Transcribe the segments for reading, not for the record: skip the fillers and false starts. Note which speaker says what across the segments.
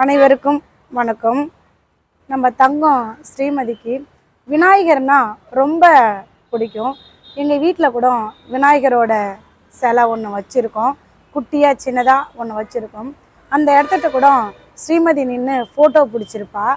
Speaker 1: அனைவருக்கும் வணக்கம். நம்ம தங்கம் ஸ்ரீமதிக்கு விநாயகர்னா ரொம்ப பிடிக்கும். எங்கள் வீட்டில் கூட விநாயகரோட சிலை ஒன்று வச்சுருக்கோம். குட்டியாக சின்னதாக ஒன்று வச்சுருக்கோம். அந்த இடத்துட்ட கூட ஸ்ரீமதி நின்று ஃபோட்டோ பிடிச்சிருப்பா.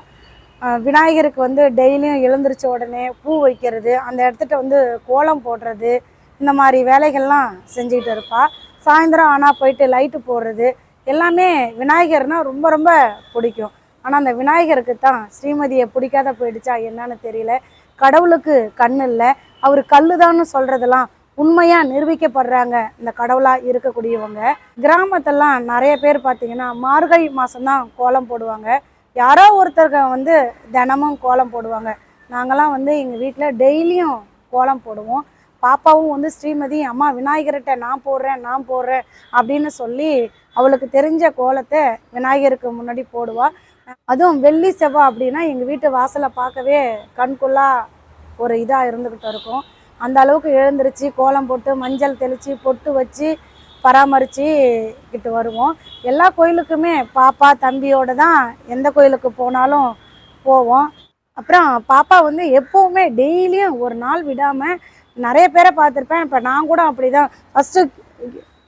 Speaker 1: விநாயகருக்கு வந்து டெய்லியும் எழுந்திரிச்ச உடனே பூ வைக்கிறது, அந்த இடத்துட்ட வந்து கோலம் போடுறது, இந்த மாதிரி வேலைகள்லாம் செஞ்சுக்கிட்டு இருப்பாள். சாயந்தரம் ஆனால் போயிட்டு லைட்டு போடுறது எல்லாமே விநாயகர்னால் ரொம்ப ரொம்ப பிடிக்கும். ஆனால் அந்த விநாயகருக்கு தான் ஸ்ரீமதியை பிடிக்காத போயிடுச்சா என்னன்னு தெரியல. கடவுளுக்கு கண் இல்லை, அவர் கல்லுதான்னு சொல்கிறதெல்லாம் உண்மையாக நிரூபிக்கப்படுறாங்க இந்த கடவுளாக இருக்கக்கூடியவங்க. கிராமத்தெல்லாம் நிறைய பேர் பார்த்திங்கன்னா மார்கழி மாதம்தான் கோலம் போடுவாங்க. யாரோ ஒருத்தருக்கு வந்து தினமும் கோலம் போடுவாங்க. நாங்கள்லாம் வந்து எங்கள் வீட்டில் டெய்லியும் கோலம் போடுவோம். பாப்பாவும் வந்து ஸ்ரீமதி அம்மா விநாயகர்கிட்ட நான் போடுறேன் அப்படின்னு சொல்லி அவளுக்கு தெரிஞ்ச கோலத்தை விநாயகருக்கு முன்னாடி போடுவாள். அதுவும் வெள்ளி செவ்வாய் அப்படின்னா எங்கள் வீட்டு வாசலை பார்க்கவே கண்குள்ளா ஒரு இதாக இருந்துக்கிட்டு இருக்கும். அந்த அளவுக்கு எழுந்திரிச்சு கோலம் போட்டு மஞ்சள் தெளித்து பொட்டு வச்சு பராமரிச்சுக்கிட்டு வருவோம். எல்லா கோயிலுக்குமே பாப்பா தம்பியோடு தான் எந்த கோயிலுக்கு போனாலும் போவோம். அப்புறம் பாப்பா வந்து எப்போவுமே டெய்லியும் ஒரு நாள் விடாமல் நிறைய பேரை பார்த்துருப்பேன். இப்போ நான் கூட அப்படி தான் ஃபஸ்ட்டு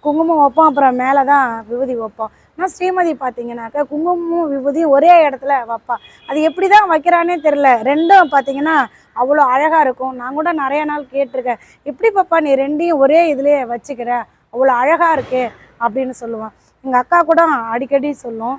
Speaker 1: குங்குமம் வைப்போம், அப்புறம் மேலே தான் விபூதி வைப்போம். ஆனால் ஸ்ரீமதி பார்த்தீங்கன்னாக்கா குங்குமமும் விபூதியும் ஒரே இடத்துல வைப்பா. அது எப்படி தான் வைக்கிறானே தெரில. ரெண்டும் பார்த்தீங்கன்னா அவ்வளோ அழகாக இருக்கும். நான் கூட நிறைய நாள் கேட்டிருக்கேன், எப்படி பாப்பா நீ ரெண்டையும் ஒரே இதுலேயே வச்சுக்கிற, அவ்வளோ அழகாக இருக்கே அப்படின்னு சொல்லுவான். எங்கள் அக்கா கூட அடிக்கடி சொல்லும்.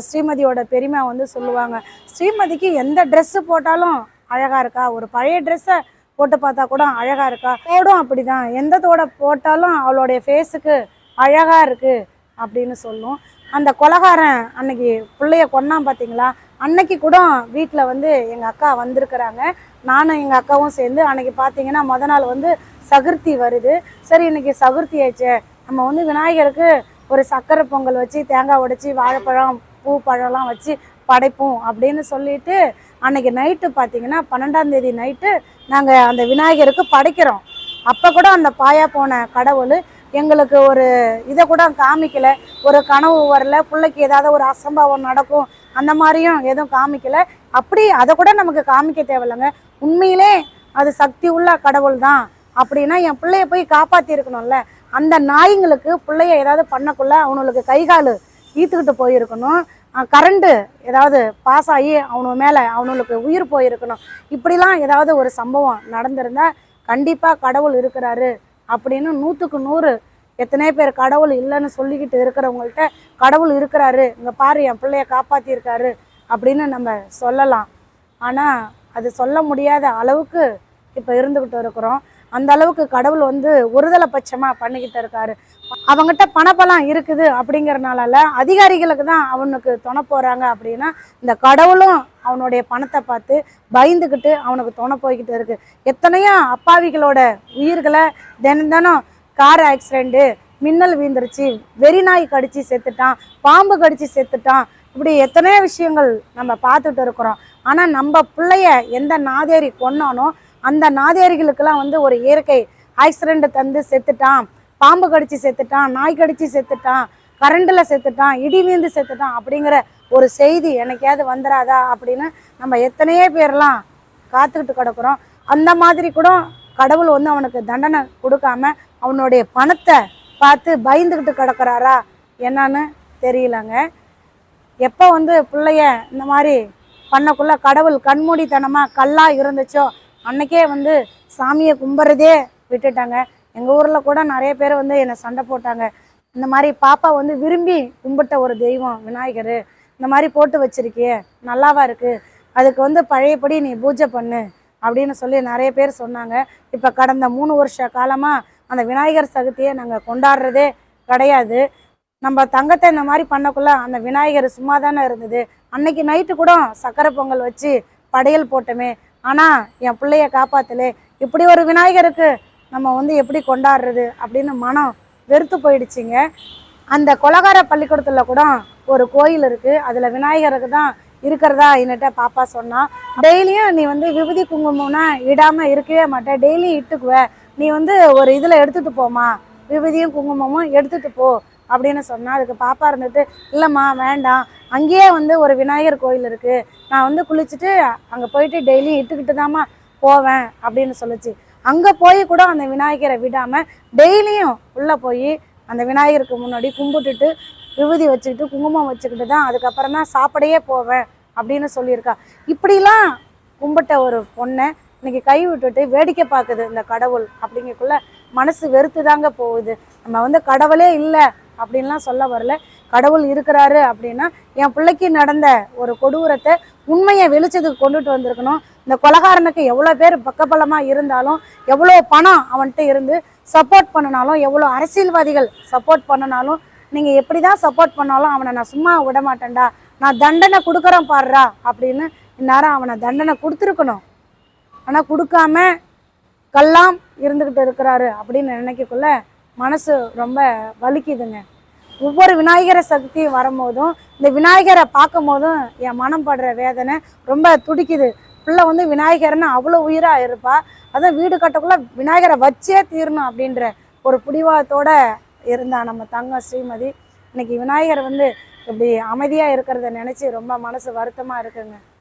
Speaker 1: ஸ்ரீமதியோட பெருமை வந்து சொல்லுவாங்க, ஸ்ரீமதிக்கு எந்த ட்ரெஸ்ஸு போட்டாலும் அழகாக இருக்கா, ஒரு பழைய ட்ரெஸ்ஸை போட்டு பார்த்தா கூட அழகாக இருக்கா, தோடும் அப்படி தான், எந்த தோடை போட்டாலும் அவளுடைய ஃபேஸுக்கு அழகாக இருக்குது அப்படின்னு சொல்லும். அந்த கொலகாரன் அன்னைக்கு பிள்ளைய கொன்னான் பார்த்தீங்களா, அன்னைக்கு கூட வீட்டில் வந்து எங்கள் அக்கா வந்திருக்கிறாங்க. நானும் எங்கள் அக்காவும் சேர்ந்து அன்னைக்கு பார்த்தீங்கன்னா நாள் வந்து சதுர்த்தி வருது. சரி இன்னைக்கு சதுர்த்தி ஆயிடுச்சு, நம்ம வந்து விநாயகருக்கு ஒரு சக்கரை பொங்கல் வச்சு தேங்காய் உடைச்சி வாழைப்பழம் பூ பழம்லாம் வச்சு படைப்போம் அப்படின்னு சொல்லிட்டு அன்னைக்கு நைட்டு பார்த்தீங்கன்னா 12ஆம் தேதி நைட்டு நாங்கள் அந்த விநாயகருக்கு படைக்கிறோம். அப்போ கூட அந்த பாயா போன கடவுள் எங்களுக்கு ஒரு இதை கூட காமிக்கலை, ஒரு கனவு வரல, பிள்ளைக்கு ஏதாவது ஒரு அசம்பாவம் நடக்கும் அந்த மாதிரியும் எதுவும் காமிக்கலை. அப்படி அதை கூட நமக்கு காமிக்க தேவையில்லைங்க. உண்மையிலே அது சக்தி உள்ள கடவுள் தான் அப்படின்னா என் பிள்ளைய போய் காப்பாற்றிருக்கணும்ல. அந்த நாய்ங்களுக்கு பிள்ளைய ஏதாவது பண்ணக்குள்ள அவனுக்கு கைகால் ஈத்துக்கிட்டு போயிருக்கணும், கரண்ட்டு ஏதாவது பாஸ் ஆகி அவனு மேலே அவனுக்கு உயிர் போயிருக்கணும். இப்படிலாம் ஏதாவது ஒரு சம்பவம் நடந்திருந்தால் கண்டிப்பாக கடவுள் இருக்கிறாரு அப்படின்னு 100க்கு 100 எத்தனை பேர் கடவுள் இல்லைன்னு சொல்லிக்கிட்டு இருக்கிறவங்கள்ட்ட கடவுள் இருக்கிறாரு, இங்கே பாரு என் பிள்ளைய காப்பாற்றியிருக்காரு அப்படின்னு நம்ம சொல்லலாம். ஆனால் அது சொல்ல முடியாத அளவுக்கு இப்போ இருந்துக்கிட்டு இருக்கிறோம். அந்த அளவுக்கு கடவுள் வந்து ஒருதலை பட்சமாக பண்ணிக்கிட்டு இருக்காரு. அவங்ககிட்ட பணப்பெல்லாம் இருக்குது அப்படிங்கிறனால அதிகாரிகளுக்கு தான் அவனுக்கு துணை போகிறாங்க அப்படின்னா இந்த கடவுளும் அவனுடைய பணத்தை பார்த்து பயந்துக்கிட்டு அவனுக்கு துணை போய்கிட்டு இருக்கு. எத்தனையோ அப்பாவிகளோட உயிர்களை தினம் கார் ஆக்சிடெண்ட்டு, மின்னல் வீந்துருச்சு, வெறி நாய் கடிச்சு செத்துட்டான், பாம்பு கடிச்சு செத்துட்டான், இப்படி எத்தனையோ விஷயங்கள் நம்ம பார்த்துட்டு இருக்கிறோம். ஆனால் நம்ம பிள்ளைய எந்த நாதேரி கொன்னானோ அந்த நாதேரிகளுக்கெல்லாம் வந்து ஒரு இயற்கை ஆக்சிடெண்ட் தந்து செத்துட்டான், பாம்பு கடிச்சு செத்துட்டான், நாய் கடிச்சு செத்துட்டான், கரண்டில் செத்துட்டான், இடி வீழ்ந்து செத்துட்டான் அப்படிங்கிற ஒரு செய்தி எனக்கையாவது வந்துடாதா அப்படின்னு நம்ம எத்தனையோ பேர்லாம் காத்துக்கிட்டு கிடக்குறோம். அந்த மாதிரி கூட கடவுள் வந்து அவனுக்கு தண்டனை கொடுக்காம அவனுடைய பணத்தை பார்த்து பயந்துக்கிட்டு கிடக்குறாரா என்னன்னு தெரியலங்க. எப்போ வந்து பிள்ளைய இந்த மாதிரி பண்ணக்குள்ள கடவுள் கண்மூடித்தனமாக கல்லாக இருந்துச்சோ அன்னைக்கே வந்து சாமியை கும்பிட்றதே விட்டுட்டாங்க. எங்கள் ஊரில் கூட நிறைய பேர் வந்து என்னை சண்டை போட்டாங்க, இந்த மாதிரி பாப்பா வந்து விரும்பி கும்பிட்ட ஒரு தெய்வம் விநாயகர், இந்த மாதிரி போட்டு வச்சிருக்கியே நல்லாவா இருக்குது, அதுக்கு வந்து பழையபடி நீ பூஜை பண்ணு அப்படின்னு சொல்லி நிறைய பேர் சொன்னாங்க. இப்போ கடந்த 3 வருஷ காலமாக அந்த விநாயகர் சதுர்த்தியை நாங்கள் கொண்டாடுறதே கிடையாது. நம்ம தங்கத்தை இந்த மாதிரி பண்ணக்குள்ள அந்த விநாயகர் சும்மா தானே இருந்தது. அன்னைக்கு நைட்டு கூட சக்கரை பொங்கல் வச்சு படையல் போட்டோமே, ஆனால் என் பிள்ளைய காப்பாற்றலே, இப்படி ஒரு விநாயகருக்கு நம்ம வந்து எப்படி கொண்டாடுறது அப்படின்னு மனம் வெறுத்து போயிடுச்சிங்க. அந்த கொலகார பள்ளிக்கூடத்தில் கூட ஒரு கோயில் இருக்குது, அதில் விநாயகருக்கு தான் இருக்கிறதா என்னட்ட பாப்பா சொன்னான். டெய்லியும் நீ வந்து விபூதி குங்குமம்னா இடாமல் இருக்கவே மாட்டேன், டெய்லியும் இட்டுக்குவ, நீ வந்து ஒரு இதில் எடுத்துகிட்டு போமா, விபூதியும் குங்குமமும் எடுத்துகிட்டு போ அப்படின்னு சொன்னால் அதுக்கு பாப்பா இருந்துட்டு இல்லைம்மா வேண்டாம், அங்கேயே வந்து ஒரு விநாயகர் கோயில் இருக்குது, நான் வந்து குளிச்சுட்டு அங்கே போயிட்டு டெய்லி இட்டுக்கிட்டு தாம்மா போவேன் அப்படின்னு சொல்லிச்சு. அங்கே போய் கூட அந்த விநாயகரை விடாமல் டெய்லியும் உள்ளே போய் அந்த விநாயகருக்கு முன்னாடி கும்பிட்டுட்டு விபூதி வச்சுக்கிட்டு குங்குமம் வச்சுக்கிட்டு தான் அதுக்கப்புறம் தான் சாப்பிடையே போவேன் அப்படின்னு சொல்லியிருக்கா. இப்படிலாம் கும்பிட்ட ஒரு பொண்ணை இன்னைக்கு கை விட்டுட்டு வேடிக்கை பார்க்குது இந்த கடவுள். அப்படிங்கக்குள்ள மனசு வெறுத்து தாங்க போகுது. நம்ம வந்து கடவுளே இல்லை அப்படின்லாம் சொல்ல வரல, கடவுள் இருக்கிறாரு அப்படின்னா என் பிள்ளைக்கு நடந்த ஒரு கொடூரத்தை உண்மையை வெளிச்சத்துக்கு கொண்டுட்டு வந்திருக்கணும். இந்த கொலகாரனுக்கு எவ்வளோ பேர் பக்கபலமாக இருந்தாலும், எவ்வளோ பணம் அவன்கிட்ட இருந்து சப்போர்ட் பண்ணினாலும், எவ்வளோ அரசியல்வாதிகள் சப்போர்ட் பண்ணினாலும், நீங்கள் எப்படி தான் சப்போர்ட் பண்ணாலும் அவனை நான் சும்மா விட மாட்டேன்டா, நான் தண்டனை கொடுக்குறேன் பாடுறா அப்படின்னு இந்நேரம் அவனை தண்டனை கொடுத்துருக்கணும். ஆனால் கொடுக்காம கல்லாம் இருந்துக்கிட்டு இருக்கிறாரு அப்படின்னு நினைக்கக்குள்ள மனசு ரொம்ப வலிக்குதுங்க. ஒவ்வொரு விநாயகரை சக்தி வரும்போதும் இந்த விநாயகரை பார்க்கும் போதும் என் மனம் படுற வேதனை ரொம்ப துடிக்குது. பிள்ளை வந்து விநாயகர்னு அவ்வளோ உயிராக இருப்பா, அதுவும் வீடு கட்டக்குள்ள விநாயகரை வச்சே தீரணும் அப்படின்ற ஒரு பிடிவாதத்தோடு இருந்தா நம்ம தங்கம் ஸ்ரீமதி. இன்னைக்கு விநாயகர் வந்து இப்படி அமைதியாக இருக்கிறத நினச்சி ரொம்ப மனசு வருத்தமாக இருக்குங்க.